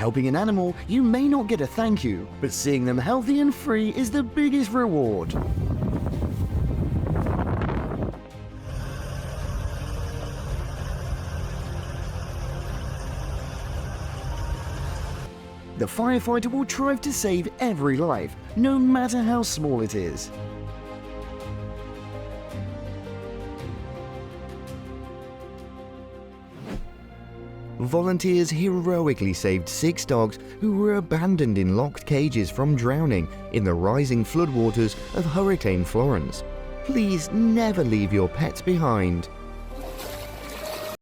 Helping an animal, you may not get a thank you, but seeing them healthy and free is the biggest reward. The firefighter will strive to save every life, no matter how small it is. Volunteers heroically saved 6 dogs who were abandoned in locked cages from drowning in the rising floodwaters of Hurricane Florence. Please never leave your pets behind.